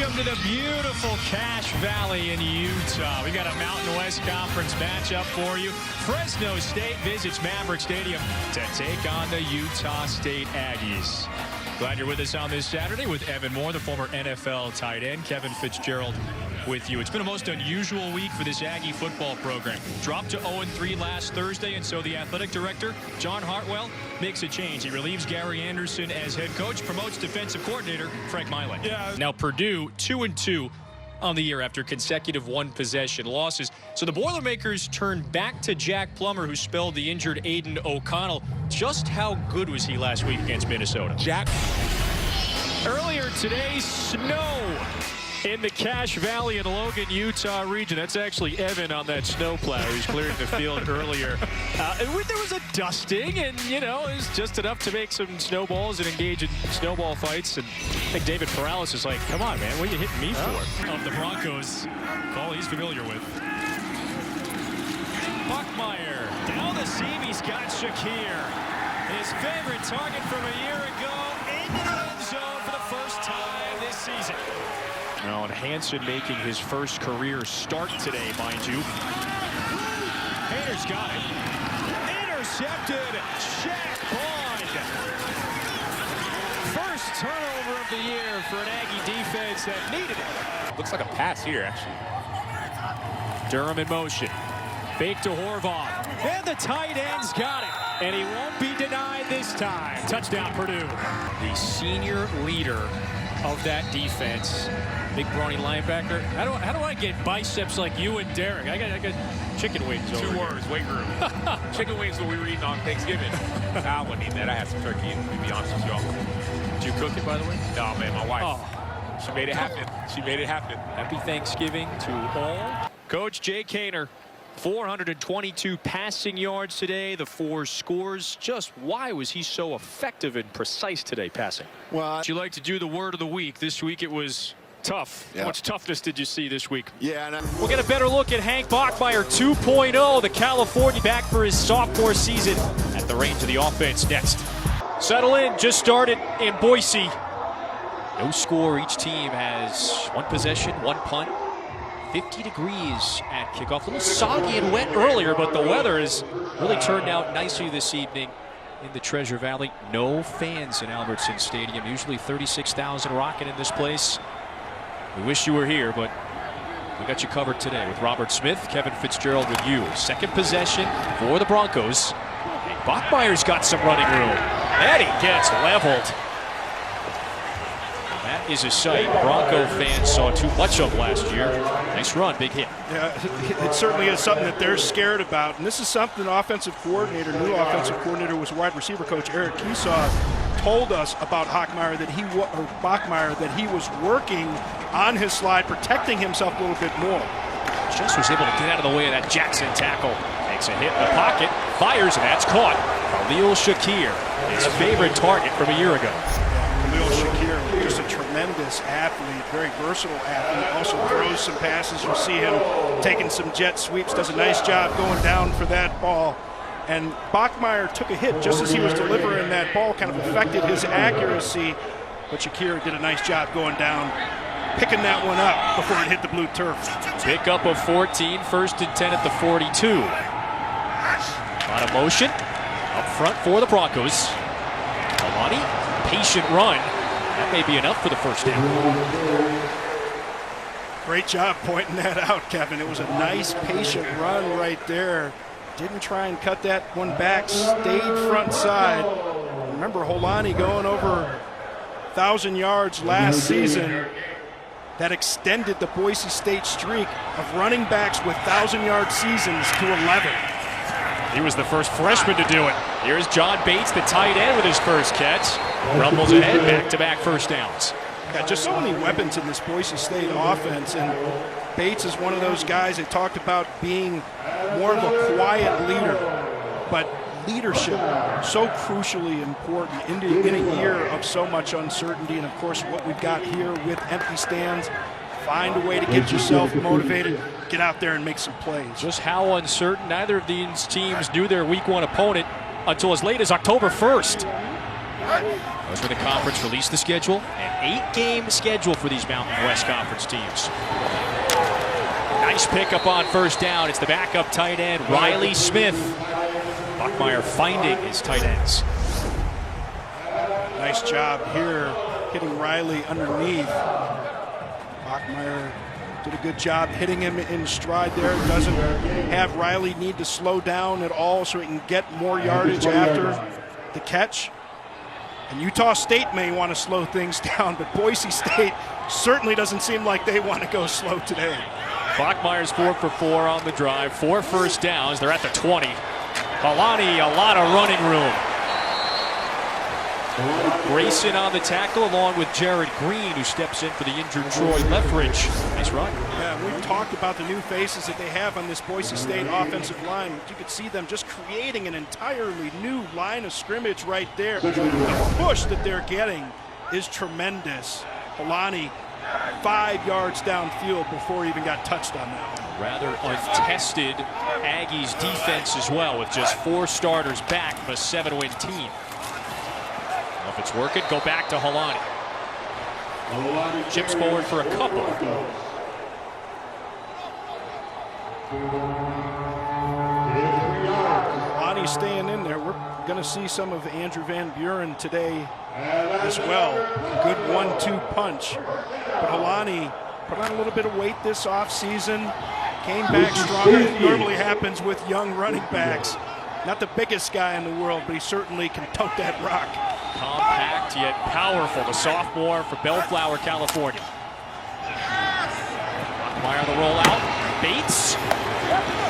Welcome to the beautiful Cache Valley in Utah. We got a Mountain West Conference matchup for you. Fresno State visits Maverick Stadium to take on the Utah State Aggies. Glad you're with us on this Saturday with Evan Moore, the former NFL tight end, Kevin Fitzgerald with you. It's been a most unusual week for this Aggie football program. Dropped to 0-3 last Thursday, and so the athletic director, John Hartwell, makes a change. He relieves Gary Anderson as head coach, promotes defensive coordinator Frank Miley. Now Purdue 2-2 on the year after consecutive one-possession losses. So the Boilermakers turn back to Jack Plummer, who spelled the injured Aiden O'Connell. Just how good was he last week against Minnesota? Jack. Earlier today, snow in the Cache Valley and Logan, Utah region. That's actually Evan on that snowplow who's clearing the field earlier. There was a dusting, and, you know, it was just enough to make some snowballs and engage in snowball fights. And I think David Perales is like, come on, man, what are you hitting me for? Of the Broncos, call he's familiar with. Buckmeyer down the seam. He's got Shakir. His favorite target from a year ago into the end zone for the first time this season. Now, and Hansen making his first career start today, mind you. Hayter's got it. Intercepted. Shaq Bond. First turnover of the year for an Aggie defense that needed it. Looks like a pass here, actually. Durham in motion. Fake to Horvath. And the tight end's got it. And he won't be denied this time. Touchdown, Purdue. The senior leader of that defense. Big brawny linebacker. How do I get biceps like you and Derek? I got chicken wings over 2 words, weight room. Chicken wings what we were eating on Thanksgiving. I wouldn't eat that. I had some turkey, to be honest with y'all. Did you cook it, by the way? No, man, my wife. She made it happen. She made it happen. Happy Thanksgiving to all. Coach Jay Kaner, 422 passing yards today, the 4 scores. Just why was he so effective and precise today passing? Well, Would you like to do the word of the week? This week it was tough. Yeah. How much toughness did you see this week? yeah, We'll get a better look at Hank Bachmeyer 2.0, the California back for his sophomore season at the reins of the offense next. Settle in, just started in Boise. No score, each team has 1 possession, 1 punt. 50 degrees at kickoff. A little soggy and wet earlier, but the weather has really turned out nicely this evening in the Treasure Valley. No fans in Albertson Stadium. Usually 36,000 rocking in this place. We wish you were here, but we got you covered today with Robert Smith, Kevin Fitzgerald with you. Second possession for the Broncos. Bachmeyer's got some running room. And he gets leveled. That is a sight Bronco fans saw too much of last year. Nice run, big hit. Yeah, it certainly is something that they're scared about. And this is something new offensive coordinator was wide receiver coach Eric Keesaw told us about Bachmeyer that he was working on his slide, protecting himself a little bit more. Just was able to get out of the way of that Jackson tackle. Takes a hit in the pocket, fires, and that's caught. Khalil Shakir, his favorite target from a year ago. Khalil Shakir, just a tremendous athlete, very versatile athlete, also throws some passes. You see him taking some jet sweeps, does a nice job going down for that ball. And Bachmeyer took a hit just as he was delivering that ball, kind of affected his accuracy. But Shakir did a nice job going down, picking that one up before it hit the blue turf. Pickup of 14, first and 10 at the 42. A lot of motion up front for the Broncos. Alani, patient run. That may be enough for the first down. Great job pointing that out, Kevin. It was a nice, patient run right there. Didn't try and cut that one back, stayed front side. Remember Holani going over 1,000 yards last season. That extended the Boise State streak of running backs with 1,000-yard seasons to 11. He was the first freshman to do it. Here's John Bates, the tight end, with his first catch. Rumbles ahead, back-to-back first downs. Got just so many weapons in this Boise State offense, and Bates is one of those guys that talked about being more of a quiet leader, but leadership so crucially important in a year of so much uncertainty. And of course what we've got here with empty stands, find a way to get yourself motivated, get out there and make some plays. Just how uncertain. Neither of these teams knew their week 1 opponent until as late as October 1st. Those were the conference released the schedule. An 8-game schedule for these Mountain West Conference teams. Nice pickup on first down. It's the backup tight end, Riley Smith. Bachmeier finding his tight ends. Nice job here, hitting Riley underneath. Bachmeier did a good job hitting him in stride there. Doesn't have Riley need to slow down at all so he can get more yardage after the catch. And Utah State may want to slow things down, but Boise State certainly doesn't seem like they want to go slow today. Bachmeier's 4 for 4 on the drive, 4 first downs. They're at the 20. Kalani, a lot of running room. Grayson on the tackle along with Jared Green, who steps in for the injured Troy Lethbridge. Nice run. Yeah, we've talked about the new faces that they have on this Boise State offensive line. You could see them just creating an entirely new line of scrimmage right there. The push that they're getting is tremendous. Kalani 5 yards downfield before he even got touched on that one. Rather untested Aggies defense as well, with just 4 starters back of a 7-win team. If it's working, go back to Halani. Chips forward for a couple. Halani's staying in there. We're going to see some of Andrew Van Buren today as well. Good 1-2 punch. But Halani put on a little bit of weight this offseason. Came back stronger than normally happens with young running backs. Not the biggest guy in the world, but he certainly can tote that rock. Compact yet powerful, the sophomore for Bellflower, California. Bachmeier the rollout. Bates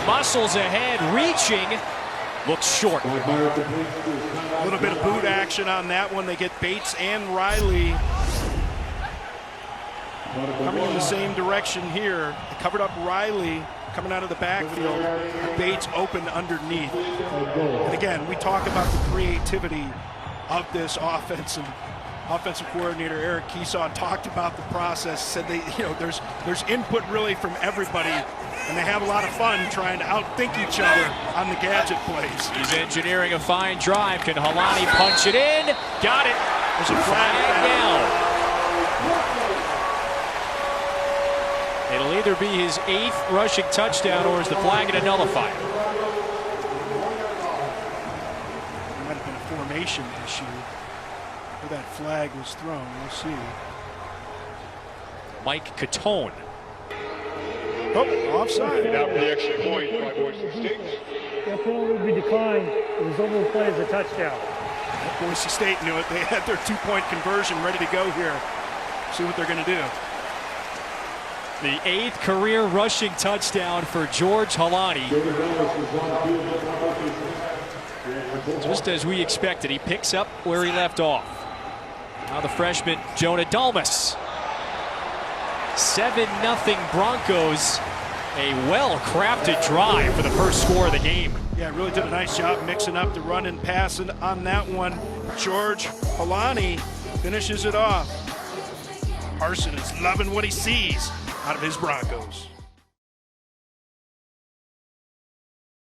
muscles ahead, reaching, looks short. A little bit of boot action on that one. They get Bates and Riley coming in the same direction here. They covered up Riley coming out of the backfield. Bates open underneath. And again, we talk about the creativity of this offense, and offensive coordinator Eric Keesaw talked about the process, said there's input really from everybody, and they have a lot of fun trying to outthink each other on the gadget plays. He's engineering a fine drive. Can Halani punch it in? Got it. There's a flag down. It'll either be his 8th rushing touchdown or is the flag going to nullify it? Might have been a formation issue where that flag was thrown. We'll see. Mike Catone. Oh, offside. Now for the extra point by Boise State. That penalty would be declined. It was over the play as a touchdown. Boise State knew it. They had their 2-point conversion ready to go here. See what they're going to do. The 8th career rushing touchdown for George Halani. Just as we expected, he picks up where he left off. Now the freshman, Jonah Dalmas. 7-0 Broncos. A well-crafted drive for the first score of the game. Yeah, really did a nice job mixing up the run and passing on that one. George Halani finishes it off. Harsin is loving what he sees out of his Broncos.